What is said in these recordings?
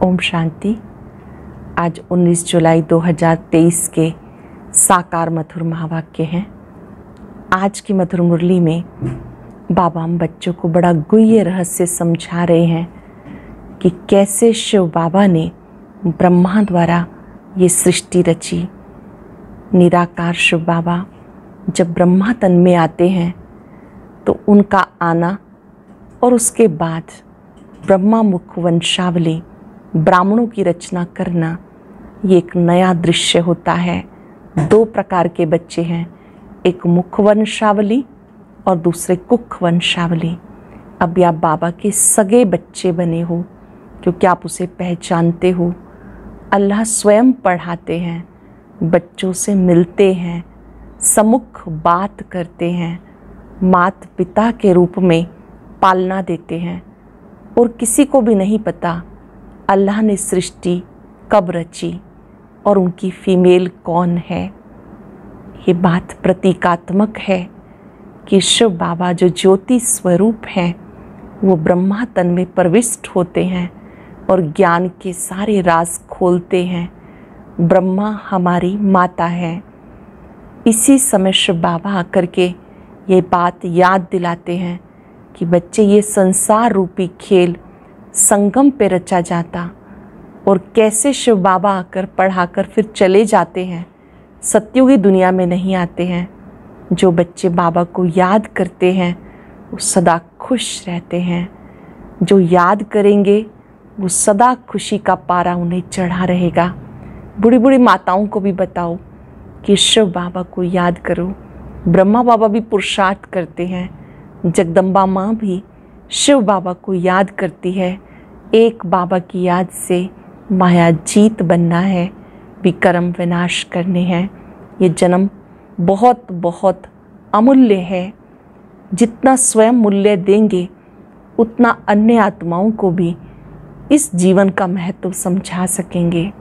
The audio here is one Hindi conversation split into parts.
ओम शांति। आज 19 जुलाई 2023 के साकार मधुर महावाक्य हैं। आज की मधुर मुरली में बाबा हम बच्चों को बड़ा गुह्य रहस्य समझा रहे हैं कि कैसे शिव बाबा ने ब्रह्मा द्वारा ये सृष्टि रची। निराकार शिव बाबा जब ब्रह्मा तन में आते हैं तो उनका आना और उसके बाद ब्रह्मा मुख वंशावली ब्राह्मणों की रचना करना, ये एक नया दृश्य होता है। दो प्रकार के बच्चे हैं, एक मुख वंशावली और दूसरे कुख वंशावली। अब आप बाबा के सगे बच्चे बने हो क्योंकि आप उसे पहचानते हो। अल्लाह स्वयं पढ़ाते हैं, बच्चों से मिलते हैं, सम्मुख बात करते हैं, माता पिता के रूप में पालना देते हैं। और किसी को भी नहीं पता अल्लाह ने सृष्टि कब रची और उनकी फीमेल कौन है। ये बात प्रतीकात्मक है कि शिव बाबा जो ज्योति स्वरूप हैं वो ब्रह्मा तन में प्रविष्ट होते हैं और ज्ञान के सारे राज खोलते हैं। ब्रह्मा हमारी माता है। इसी समय शिव बाबा आकर के ये बात याद दिलाते हैं कि बच्चे, ये संसार रूपी खेल संगम पे रचा जाता और कैसे शिव बाबा आकर पढ़ाकर फिर चले जाते हैं, सत्युगी दुनिया में नहीं आते हैं। जो बच्चे बाबा को याद करते हैं वो सदा खुश रहते हैं। जो याद करेंगे वो सदा खुशी का पारा उन्हें चढ़ा रहेगा। बूढ़ी बूढ़ी माताओं को भी बताओ कि शिव बाबा को याद करो। ब्रह्मा बाबा भी पुरुषार्थ करते हैं, जगदम्बा माँ भी शिव बाबा को याद करती है। एक बाबा की याद से माया जीत बनना है, विकर्म विनाश करने हैं। ये जन्म बहुत बहुत अमूल्य है। जितना स्वयं मूल्य देंगे उतना अन्य आत्माओं को भी इस जीवन का महत्व समझा सकेंगे।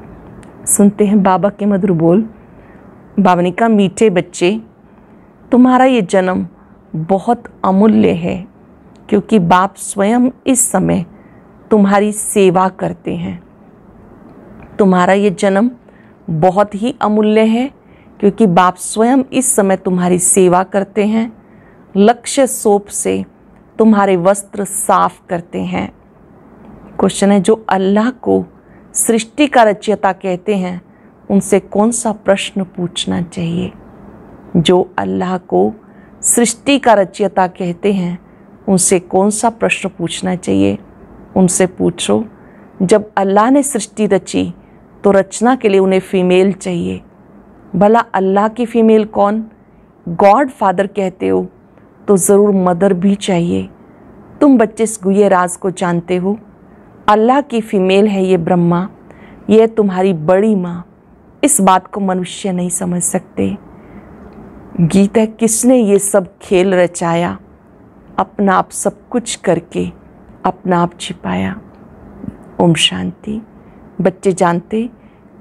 सुनते हैं बाबा के मधुर बोल। बाबा ने कहा, मीठे बच्चे, तुम्हारा ये जन्म बहुत अमूल्य है क्योंकि बाप स्वयं इस समय तुम्हारी सेवा करते हैं। तुम्हारा ये जन्म बहुत ही अमूल्य है क्योंकि बाप स्वयं इस समय तुम्हारी सेवा करते हैं। लक्ष्य सोप से तुम्हारे वस्त्र साफ करते हैं। क्वेश्चन है, जो अल्लाह को सृष्टि का रचयिता कहते हैं उनसे कौन सा प्रश्न पूछना चाहिए? जो अल्लाह को सृष्टि का रचयिता कहते हैं उनसे कौन सा प्रश्न पूछना चाहिए? उनसे पूछो, जब अल्लाह ने सृष्टि रची तो रचना के लिए उन्हें फीमेल चाहिए। भला अल्लाह की फीमेल कौन? गॉड फादर कहते हो तो ज़रूर मदर भी चाहिए। तुम बच्चे इस गुह्य राज को जानते हो। अल्लाह की फीमेल है ये ब्रह्मा, ये तुम्हारी बड़ी माँ। इस बात को मनुष्य नहीं समझ सकते। गीता है, किसने ये सब खेल रचाया? अपना आप सब कुछ करके अपना आप छिपाया। ओम शांति। बच्चे जानते,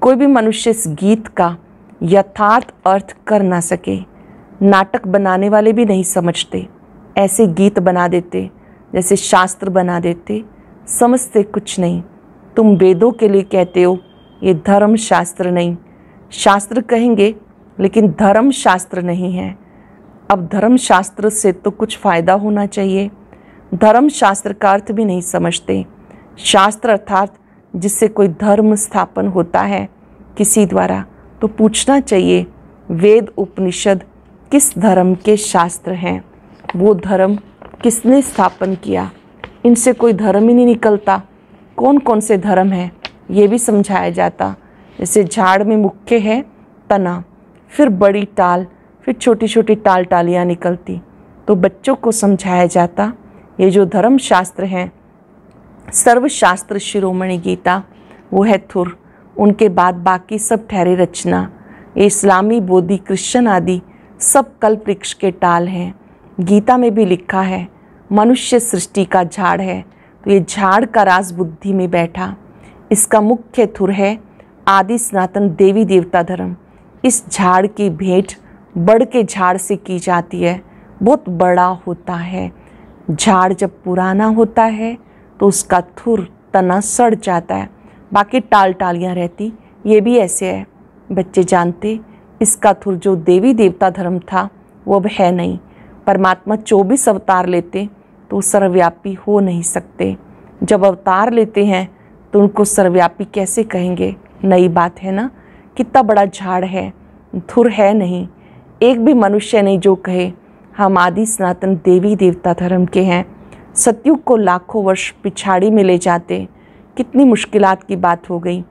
कोई भी मनुष्य इस गीत का यथार्थ अर्थ कर ना सके। नाटक बनाने वाले भी नहीं समझते, ऐसे गीत बना देते जैसे शास्त्र बना देते, समझते कुछ नहीं। तुम वेदों के लिए कहते हो, ये धर्म शास्त्र नहीं। शास्त्र कहेंगे लेकिन धर्म शास्त्र नहीं है। अब धर्म शास्त्र से तो कुछ फ़ायदा होना चाहिए। धर्म शास्त्र का अर्थ भी नहीं समझते। शास्त्र अर्थात जिससे कोई धर्म स्थापन होता है किसी द्वारा, तो पूछना चाहिए वेद उपनिषद किस धर्म के शास्त्र हैं, वो धर्म किसने स्थापन किया। इनसे कोई धर्म ही नहीं निकलता। कौन कौन से धर्म हैं ये भी समझाया जाता। जैसे झाड़ में मुख्य है तना, फिर बड़ी टाल, फिर छोटी छोटी टाल टालियाँ निकलती, तो बच्चों को समझाया जाता ये जो धर्म शास्त्र हैं, सर्वशास्त्र शिरोमणि गीता वो है थुर। उनके बाद बाकी सब ठहरे रचना। ये इस्लामी, बोधि, क्रिश्चन आदि सब कल्प वृक्ष के टाल हैं। गीता में भी लिखा है मनुष्य सृष्टि का झाड़ है, तो ये झाड़ का राज बुद्धि में बैठा। इसका मुख्य थुर है आदि सनातन देवी देवता धर्म। इस झाड़ की भेंट बड़ के झाड़ से की जाती है, बहुत बड़ा होता है। झाड़ जब पुराना होता है तो उसका थुर तना सड़ जाता है। बाकी टाल टालियाँ रहती। ये भी ऐसे है। बच्चे जानते इसका थुर जो देवी देवता धर्म था वो अब है नहीं। परमात्मा 24 अवतार लेते तो सर्वव्यापी हो नहीं सकते। जब अवतार लेते हैं तो उनको सर्वव्यापी कैसे कहेंगे? नई बात है ना। कितना बड़ा झाड़ है, धुर है नहीं। एक भी मनुष्य नहीं जो कहे हम आदि सनातन देवी देवता धर्म के हैं। सतयुग को लाखों वर्ष पिछाड़ी में ले जाते। कितनी मुश्किलात की बात हो गई।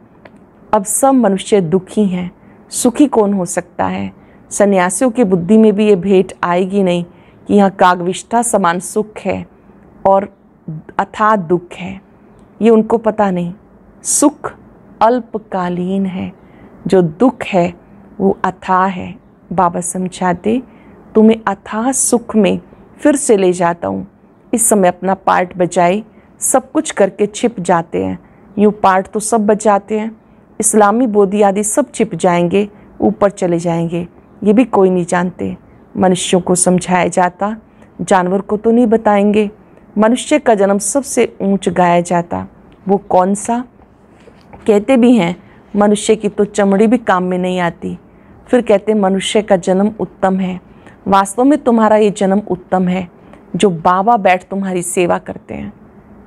अब सब मनुष्य दुखी हैं, सुखी कौन हो सकता है? सन्यासियों की बुद्धि में भी ये भेंट आएगी नहीं कि यहाँ कागविष्ठा समान सुख है और अथाह दुख है। ये उनको पता नहीं। सुख अल्पकालीन है, जो दुख है वो अथाह है। बाबा समझाते तुम्हें अथाह सुख में फिर से ले जाता हूँ। इस समय अपना पार्ट बजाए सब कुछ करके छिप जाते हैं। यूँ पार्ट तो सब बजाते हैं, इस्लामी बोधी आदि सब छिप जाएंगे, ऊपर चले जाएंगे। ये भी कोई नहीं जानते। मनुष्यों को समझाया जाता, जानवर को तो नहीं बताएंगे। मनुष्य का जन्म सबसे ऊंच गाया जाता, वो कौन सा? कहते भी हैं मनुष्य की तो चमड़ी भी काम में नहीं आती, फिर कहते मनुष्य का जन्म उत्तम है। वास्तव में तुम्हारा ये जन्म उत्तम है जो बाबा बैठ तुम्हारी सेवा करते हैं।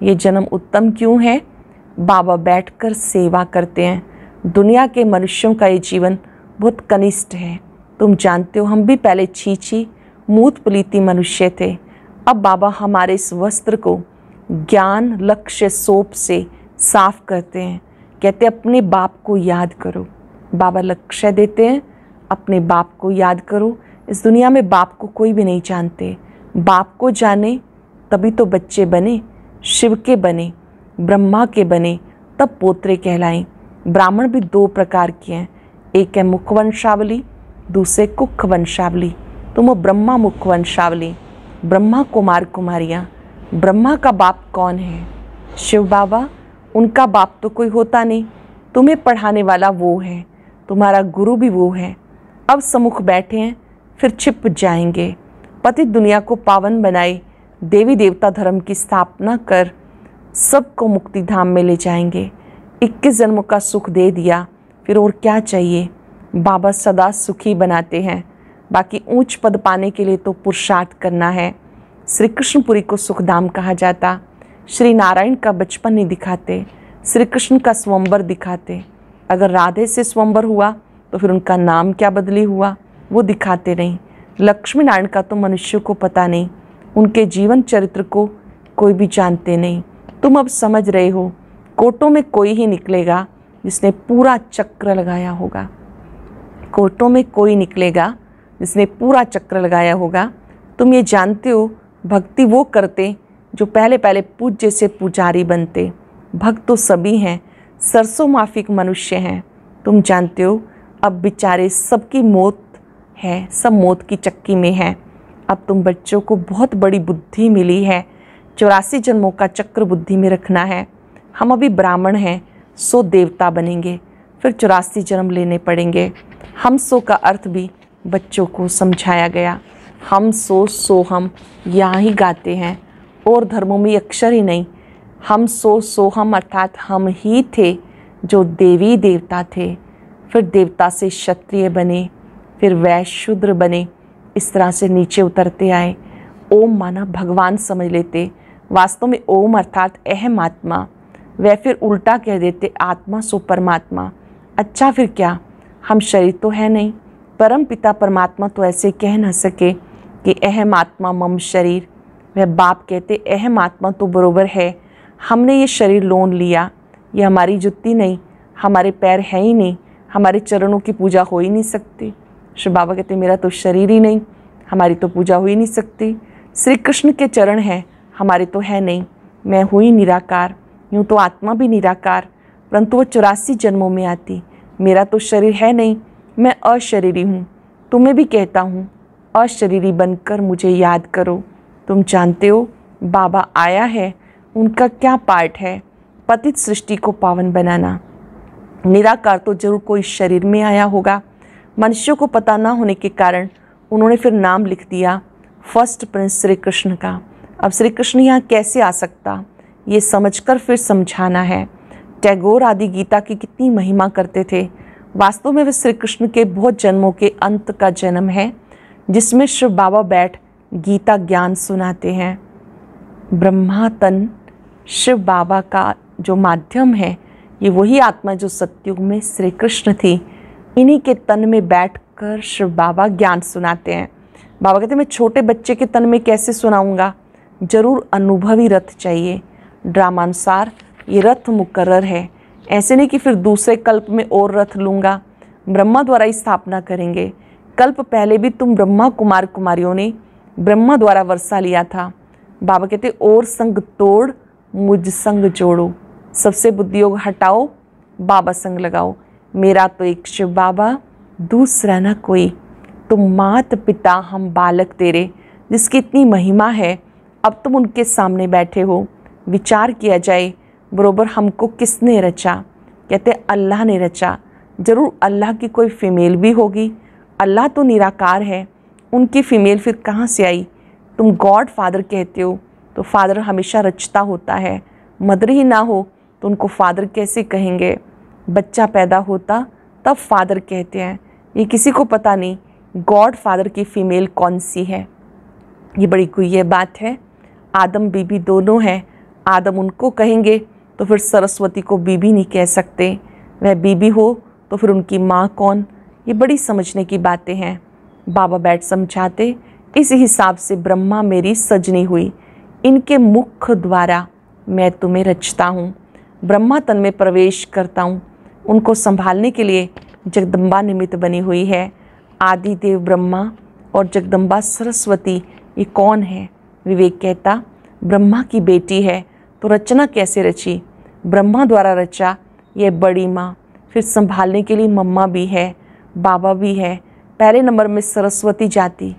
ये जन्म उत्तम क्यों है? बाबा बैठकर सेवा करते हैं। दुनिया के मनुष्यों का ये जीवन बहुत कनिष्ठ है। तुम जानते हो हम भी पहले छीछी मूत पलीती मनुष्य थे। अब बाबा हमारे इस वस्त्र को ज्ञान लक्ष्य सोप से साफ करते हैं। कहते अपने बाप को याद करो। बाबा लक्ष्य देते हैं, अपने बाप को याद करो। इस दुनिया में बाप को कोई भी नहीं जानते। बाप को जाने तभी तो बच्चे बने, शिव के बने, ब्रह्मा के बने, तब पोत्रे कहलाएं। ब्राह्मण भी दो प्रकार के हैं, एक है मुख वंशावली, दूसरे कुख वंशावली। तुम ब्रह्मा मुख वंशावली, ब्रह्मा कुमार कुमारियाँ। ब्रह्मा का बाप कौन है? शिव बाबा। उनका बाप तो कोई होता नहीं, तुम्हें पढ़ाने वाला वो है, तुम्हारा गुरु भी वो है। अब सम्मुख बैठे हैं, फिर छिप जाएंगे। पति दुनिया को पावन बनाए, देवी देवता धर्म की स्थापना कर सबको मुक्ति धाम में ले जाएंगे। 21 जन्मों का सुख दे दिया, फिर और क्या चाहिए? बाबा सदा सुखी बनाते हैं। बाकी ऊंच पद पाने के लिए तो पुरुषार्थ करना है। श्री कृष्णपुरी को सुखधाम कहा जाता। श्री नारायण का बचपन नहीं दिखाते, श्री कृष्ण का स्वयंवर दिखाते। अगर राधे से स्वयंवर हुआ तो फिर उनका नाम क्या बदली हुआ, वो दिखाते नहीं। लक्ष्मी नारायण का तो मनुष्य को पता नहीं, उनके जीवन चरित्र को कोई भी जानते नहीं। तुम अब समझ रहे हो, कोटों में कोई ही निकलेगा जिसने पूरा चक्र लगाया होगा। कोटों में कोई निकलेगा जिसने पूरा चक्र लगाया होगा। तुम ये जानते हो भक्ति वो करते जो पहले पहले पूज्य से पुजारी बनते। भक्त तो सभी हैं, सरसों माफिक मनुष्य हैं। तुम जानते हो अब बेचारे सबकी मौत है, सब मौत की चक्की में हैं। अब तुम बच्चों को बहुत बड़ी बुद्धि मिली है, 84 जन्मों का चक्र बुद्धि में रखना है। हम अभी ब्राह्मण हैं, सो देवता बनेंगे, फिर 84 जन्म लेने पड़ेंगे। हम सो का अर्थ भी बच्चों को समझाया गया। हम सो हम यहाँ ही गाते हैं, और धर्मों में अक्षर ही नहीं। हम सो हम अर्थात हम ही थे जो देवी देवता थे, फिर देवता से क्षत्रिय बने, फिर वैश्य शूद्र बने, इस तरह से नीचे उतरते आए। ओम माना भगवान समझ लेते, वास्तव में ओम अर्थात अहम आत्मा। वह फिर उल्टा कह देते आत्मा सो परमात्मा। अच्छा फिर क्या, हम शरीर तो है नहीं। परम पिता परमात्मा तो ऐसे कह न सके कि अहम आत्मा मम शरीर। वह बाप कहते अहम आत्मा तो बरोबर है, हमने ये शरीर लोन लिया, ये हमारी जुत्ती नहीं, हमारे पैर हैं ही नहीं, हमारे चरणों की पूजा हो ही नहीं सकती। श्री बाबा कहते मेरा तो शरीर ही नहीं, हमारी तो पूजा हो ही नहीं सकती। श्री कृष्ण के चरण हैं, हमारे तो है नहीं। मैं हुई निराकार, यूँ तो आत्मा भी निराकार, परंतु वो 84 जन्मों में आती। मेरा तो शरीर है नहीं, मैं अशरीरी हूँ। तुम्हें भी कहता हूँ अशरीरी बनकर मुझे याद करो। तुम जानते हो बाबा आया है, उनका क्या पार्ट है? पतित सृष्टि को पावन बनाना। निराकार तो जरूर कोई शरीर में आया होगा। मनुष्यों को पता ना होने के कारण उन्होंने फिर नाम लिख दिया फर्स्ट प्रिंस श्री कृष्ण का। अब श्री कृष्ण यहाँ कैसे आ सकता, ये समझकर फिर समझाना है। टैगोर आदि गीता की कितनी महिमा करते थे। वास्तव में वह श्री कृष्ण के बहुत जन्मों के अंत का जन्म है, जिसमें शिव बाबा बैठ गीता ज्ञान सुनाते हैं। ब्रह्मा तन शिव बाबा का जो माध्यम है, ये वही आत्मा जो सतयुग में श्री कृष्ण थी। इन्हीं के तन में बैठकर शिव बाबा ज्ञान सुनाते हैं। बाबा कहते हैं मैं छोटे बच्चे के तन में कैसे सुनाऊंगा, जरूर अनुभवी रथ चाहिए। ड्रामानुसार ये रथ मुकर्रर है, ऐसे नहीं कि फिर दूसरे कल्प में और रथ लूँगा। ब्रह्मा द्वारा ही स्थापना करेंगे। कल्प पहले भी तुम ब्रह्मा कुमार कुमारियों ने ब्रह्मा द्वारा वर्षा लिया था। बाबा कहते और संग तोड़ मुझ संग जोड़ो, सबसे बुद्धि योग हटाओ, बाबा संग लगाओ। मेरा तो एक शिव बाबा, दूसरा न कोई। तुम मात पिता हम बालक तेरे, जिसकी इतनी महिमा है, अब तुम उनके सामने बैठे हो। विचार किया जाए बरोबर हमको किसने रचा। कहते अल्लाह ने रचा। जरूर अल्लाह की कोई फीमेल भी होगी। अल्लाह तो निराकार है, उनकी फीमेल फिर कहाँ से आई। तुम गॉड फादर कहते हो, तो फादर हमेशा रचता होता है। मदर ही ना हो तो उनको फादर कैसे कहेंगे। बच्चा पैदा होता तब फादर कहते हैं। ये किसी को पता नहीं गॉड फादर की फीमेल कौन सी है। ये बड़ी गुह्य बात है। आदम बीबी दोनों हैं। आदम उनको कहेंगे तो फिर सरस्वती को बीबी नहीं कह सकते। वह बीबी हो तो फिर उनकी माँ कौन। ये बड़ी समझने की बातें हैं। बाबा बैठ समझाते इस हिसाब से ब्रह्मा मेरी सजनी हुई, इनके मुख द्वारा मैं तुम्हें रचता हूँ। ब्रह्मा तन में प्रवेश करता हूँ। उनको संभालने के लिए जगदम्बा निमित्त बनी हुई है। आदि देव ब्रह्मा और जगदम्बा सरस्वती ये कौन है। विवेक कहता ब्रह्मा की बेटी है तो रचना कैसे रची। ब्रह्मा द्वारा रचा ये बड़ी माँ, फिर संभालने के लिए मम्मा भी है, बाबा भी है। पहले नंबर में सरस्वती जाति।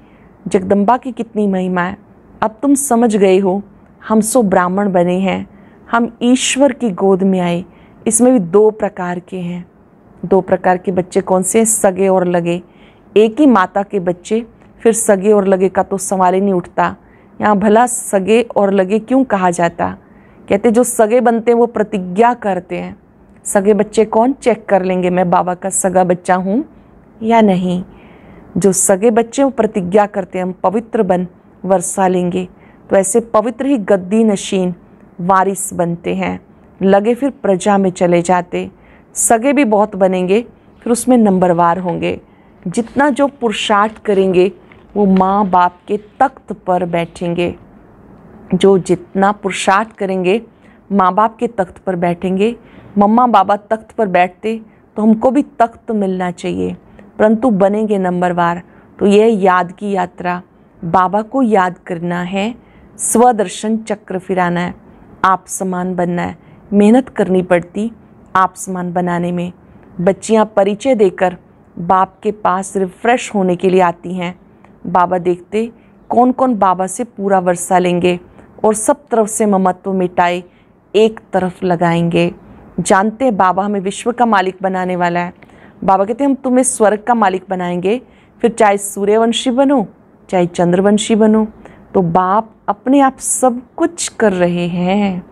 जगदम्बा की कितनी महिमा है। अब तुम समझ गए हो। हम सो ब्राह्मण बने हैं, हम ईश्वर की गोद में आए। इसमें भी दो प्रकार के हैं। दो प्रकार के बच्चे कौन से हैं, सगे और लगे। एक ही माता के बच्चे, फिर सगे और लगे का तो सवाल ही नहीं उठता। यहाँ भला सगे और लगे क्यों कहा जाता। कहते जो सगे बनते हैं वो प्रतिज्ञा करते हैं। सगे बच्चे कौन, चेक कर लेंगे मैं बाबा का सगा बच्चा हूँ या नहीं। जो सगे बच्चे वो प्रतिज्ञा करते हैं हम पवित्र बन वर्षा लेंगे। तो ऐसे पवित्र ही गद्दी नशीन वारिस बनते हैं। लगे फिर प्रजा में चले जाते। सगे भी बहुत बनेंगे, फिर उसमें नंबरवार होंगे। जितना जो पुरुषार्थ करेंगे वो माँ बाप के तख्त पर बैठेंगे। जो जितना पुरुषार्थ करेंगे माँ बाप के तख्त पर बैठेंगे। मम्मा बाबा तख्त पर बैठते तो हमको भी तख्त मिलना चाहिए, परंतु बनेंगे नंबरवार। तो यह याद की यात्रा, बाबा को याद करना है, स्वदर्शन चक्र फिराना है, आप समान बनना है। मेहनत करनी पड़ती आप समान बनाने में। बच्चियां परिचय देकर बाप के पास रिफ्रेश होने के लिए आती हैं। बाबा देखते कौन कौन बाबा से पूरा वर्षा लेंगे और सब तरफ से ममत्व मिटाए एक तरफ लगाएंगे। जानते हैं बाबा हमें विश्व का मालिक बनाने वाला है। बाबा कहते हैं हम तुम्हें स्वर्ग का मालिक बनाएंगे, फिर चाहे सूर्यवंशी बनो चाहे चंद्रवंशी बनो। तो बाप अपने आप सब कुछ कर रहे हैं।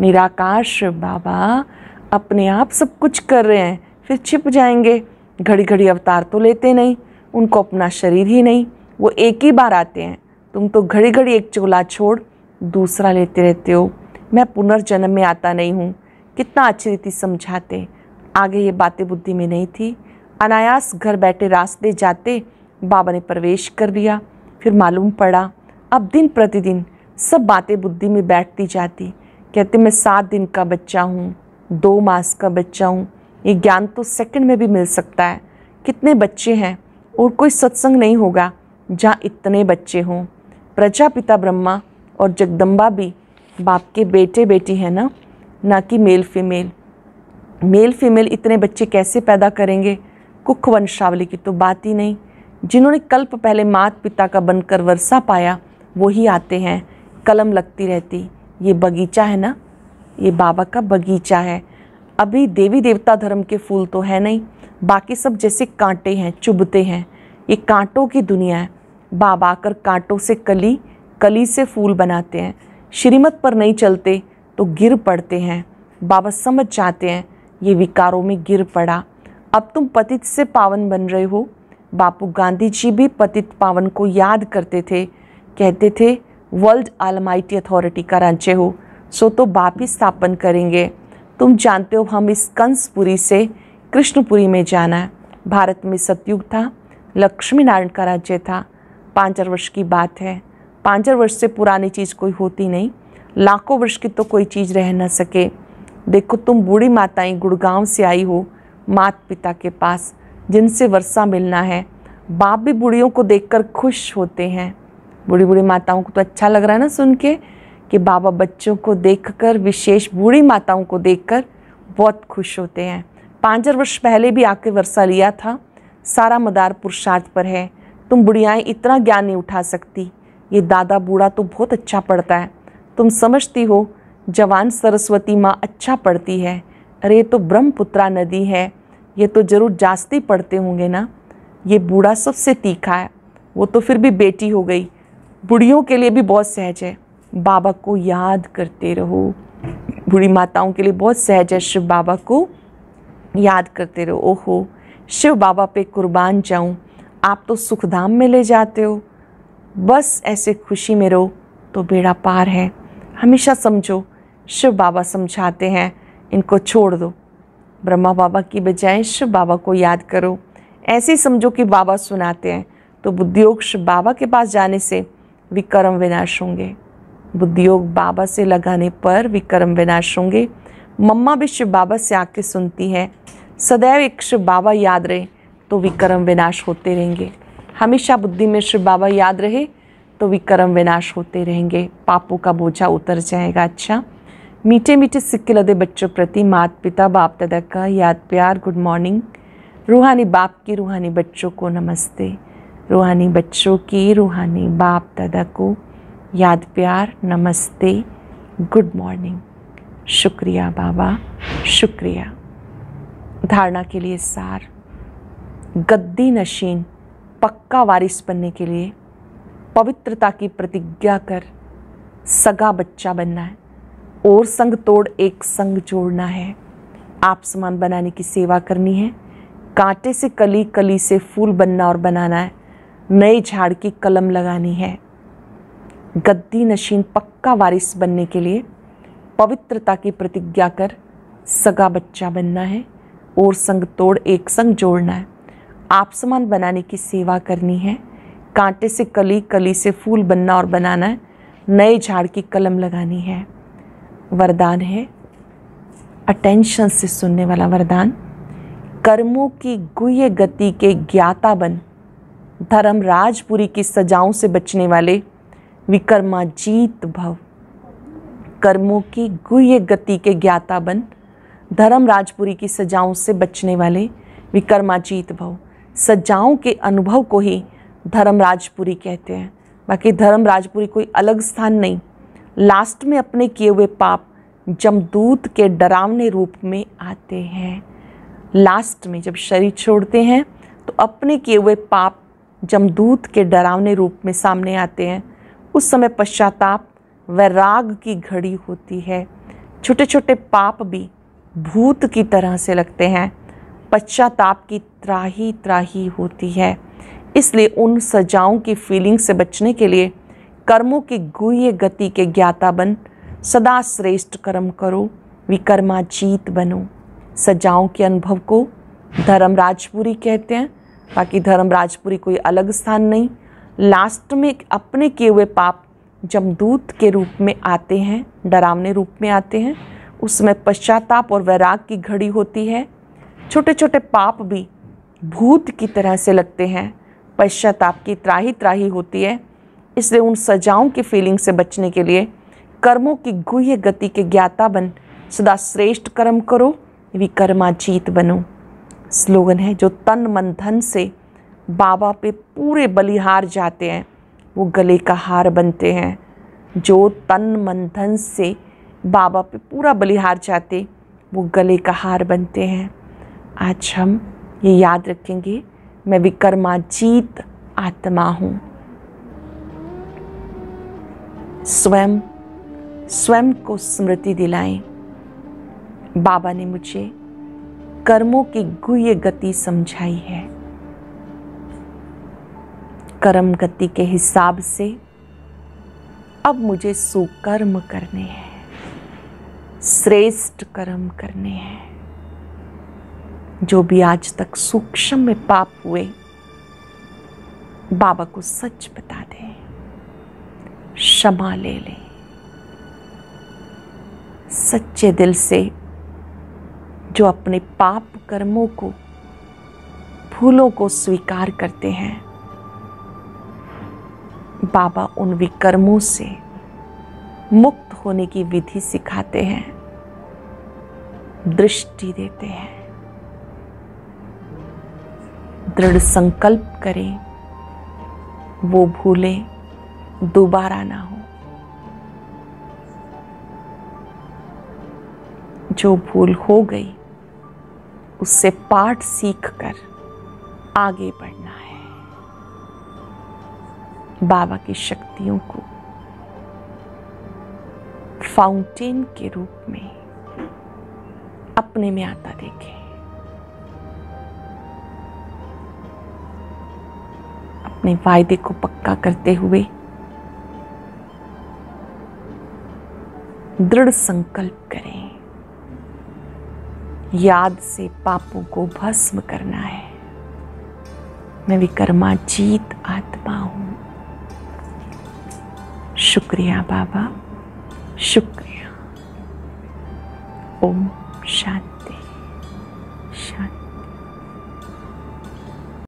निराकार शिव बाबा अपने आप सब कुछ कर रहे हैं, फिर छिप जाएंगे। घड़ी घड़ी अवतार तो लेते नहीं, उनको अपना शरीर ही नहीं, वो एक ही बार आते हैं। तुम तो घड़ी घड़ी एक चोला छोड़ दूसरा लेते रहते हो। मैं पुनर्जन्म में आता नहीं हूँ। कितना अच्छी रीति समझाते। आगे ये बातें बुद्धि में नहीं थी। अनायास घर बैठे रास्ते जाते बाबा ने प्रवेश कर लिया। फिर मालूम पड़ा अब दिन प्रतिदिन सब बातें बुद्धि में बैठती जाती। कहते मैं 7 दिन का बच्चा हूँ, 2 मास का बच्चा हूँ। ये ज्ञान तो सेकंड में भी मिल सकता है। कितने बच्चे हैं और कोई सत्संग नहीं होगा जहाँ इतने बच्चे हों। प्रजापिता ब्रह्मा और जगदम्बा भी बाप के बेटे बेटी हैं ना कि मेल फीमेल। मेल फीमेल इतने बच्चे कैसे पैदा करेंगे। कुख वंशावली की तो बात ही नहीं। जिन्होंने कल्प पहले मात पिता का बनकर वर्षा पाया वही आते हैं। कलम लगती रहती। ये बगीचा है ना, ये बाबा का बगीचा है। अभी देवी देवता धर्म के फूल तो है नहीं, बाकी सब जैसे कांटे हैं, चुभते हैं। ये कांटों की दुनिया है। बाबा आकर कांटों से कली, कली से फूल बनाते हैं। श्रीमत पर नहीं चलते तो गिर पड़ते हैं। बाबा समझ जाते हैं ये विकारों में गिर पड़ा, अब तुम पतित से पावन बन रहे हो। बापू गांधी जी भी पतित पावन को याद करते थे, कहते थे वर्ल्ड ऑलमाइटी अथॉरिटी का राज्य हो सो तो बाप ही स्थापन करेंगे। तुम जानते हो हम इस कंसपुरी से कृष्णपुरी में जाना है। भारत में सतयुग था, लक्ष्मी नारायण का राज्य था। 5000 वर्ष की बात है। 5000 वर्ष से पुरानी चीज़ कोई होती नहीं, लाखों वर्ष की तो कोई चीज़ रह न सके। देखो तुम बूढ़ी माताएं गुड़गांव से आई हो माता पिता के पास, जिनसे वर्षा मिलना है। बाप भी बूढ़ियों को देखकर खुश होते हैं। बूढ़ी बूढ़ी माताओं को तो अच्छा लग रहा है ना सुन के कि बाबा बच्चों को देखकर, विशेष बूढ़ी माताओं को देखकर बहुत खुश होते हैं। 5000 वर्ष पहले भी आके वर्षा लिया था। सारा मदार पुरुषार्थ पर है। तुम बुढ़ियाएँ इतना ज्ञान नहीं उठा सकती। ये दादा बूढ़ा तो बहुत अच्छा पढ़ता है। तुम समझती हो जवान सरस्वती माँ अच्छा पढ़ती है। अरे ये तो ब्रह्मपुत्रा नदी है, ये तो जरूर जास्ती पढ़ते होंगे ना। ये बूढ़ा सबसे तीखा है, वो तो फिर भी बेटी हो गई। बुढ़ियों के लिए भी बहुत सहज है, बाबा को याद करते रहो। बूढ़ी माताओं के लिए बहुत सहज है, शिव बाबा को याद करते रहो। ओहो शिव बाबा पे कुर्बान जाऊं, आप तो सुखधाम में ले जाते हो। बस ऐसे खुशी में रहो तो बेड़ा पार है। हमेशा समझो शिव बाबा समझाते हैं, इनको छोड़ दो। ब्रह्मा बाबा की बजाय शिव बाबा को याद करो। ऐसे ही समझो कि बाबा सुनाते हैं, तो बुद्धियोग शिव बाबा के पास जाने से विकर्म विनाश होंगे। बुद्धियोग बाबा से लगाने पर विकर्म विनाश होंगे। मम्मा भी शिव बाबा से आके सुनती है। सदैव एक शिव बाबा याद रहे तो विकर्म विनाश होते रहेंगे। हमेशा बुद्धि में शिव बाबा याद रहे तो विकर्म विनाश होते रहेंगे। पापों का बोझा उतर जाएगा। अच्छा, मीठे मीठे सिक्के लदे बच्चों प्रति माता पिता बाप दादा का याद प्यार गुड मॉर्निंग। रूहानी बाप की रूहानी बच्चों को नमस्ते। रूहानी बच्चों की रूहानी बाप दादा को याद प्यार नमस्ते गुड मॉर्निंग। शुक्रिया बाबा, शुक्रिया। धारणा के लिए सार, गद्दी नशीन पक्का वारिस बनने के लिए पवित्रता की प्रतिज्ञा कर सगा बच्चा बनना है और संग तोड़ एक संग जोड़ना है। आप समान बनाने की सेवा करनी है। कांटे से कली, कली से फूल बनना और बनाना है। नए झाड़ की कलम लगानी है। गद्दी नशीन पक्का वारिस बनने के लिए पवित्रता की प्रतिज्ञा कर सगा बच्चा बनना है और संग तोड़ एक संग जोड़ना है। आप समान बनाने की सेवा करनी है। कांटे से कली, कली से फूल बनना और बनाना है। नए झाड़ की कलम लगानी है। वरदान है अटेंशन से सुनने वाला वरदान। कर्मों की गुह्य गति के ज्ञाता बन, धर्म राजपुरी की सजाओं से बचने वाले विकर्माजीत भव। कर्मों की गुह्य गति के ज्ञाता बन, धर्म राजपुरी की सजाओं से बचने वाले विकर्माजीत भव। सजाओं के अनुभव को ही धर्म राजपुरी कहते हैं। बाकी धर्म राजपुरी कोई अलग स्थान नहीं। लास्ट में अपने किए हुए पाप जमदूत के डरावने रूप में आते हैं। लास्ट में जब शरीर छोड़ते हैं तो अपने किए हुए पाप जमदूत के डरावने रूप में सामने आते हैं। उस समय पश्चाताप वैराग की घड़ी होती है। छोटे छोटे पाप भी भूत की तरह से लगते हैं। पश्चाताप की त्राही त्राही होती है। इसलिए उन सजाओं की फीलिंग से बचने के लिए कर्मों की गुह्य गति के ज्ञाता बन, सदा श्रेष्ठ कर्म करो, विकर्माजीत बनो। सजाओं के अनुभव को धर्म राजपुरी कहते हैं। बाकी धर्म राजपुरी कोई अलग स्थान नहीं। लास्ट में अपने किए हुए पाप जमदूत के रूप में आते हैं, डरावने रूप में आते हैं। उसमें पश्चाताप और वैराग की घड़ी होती है। छोटे छोटे पाप भी भूत की तरह से लगते हैं। पश्चाताप की त्राही त्राही होती है। इसलिए उन सजाओं की फीलिंग से बचने के लिए कर्मों की गुह्य गति के ज्ञाता बन, सदा श्रेष्ठ कर्म करो, विकर्माजीत बनो। स्लोगन है जो तन मन धन से बाबा पे पूरे बलिहार जाते हैं वो गले का हार बनते हैं। जो तन मन धन से बाबा पे पूरा बलिहार जाते वो गले का हार बनते हैं। आज हम ये याद रखेंगे, मैं विकर्माजीत आत्मा हूँ। स्वयं को स्मृति दिलाएं। बाबा ने मुझे कर्मों की गुह्य गति समझाई है। कर्म गति के हिसाब से अब मुझे सुकर्म करने हैं, श्रेष्ठ कर्म करने हैं। जो भी आज तक सूक्ष्म में पाप हुए, बाबा को सच बता दे, क्षमा ले ले। सच्चे दिल से जो अपने पाप कर्मों को, भूलों को स्वीकार करते हैं, बाबा उन विकर्मों से मुक्त होने की विधि सिखाते हैं, दृष्टि देते हैं। दृढ़ संकल्प करें वो भूलें दोबारा ना हो। जो भूल हो गई उससे पाठ सीखकर आगे बढ़ना है। बाबा की शक्तियों को फाउंटेन के रूप में अपने में आता देखें। अपने वायदे को पक्का करते हुए दृढ़ संकल्प करें। याद से पापों को भस्म करना है। मैं विकर्माजीत आत्मा हूं। शुक्रिया बाबा, शुक्रिया। ओम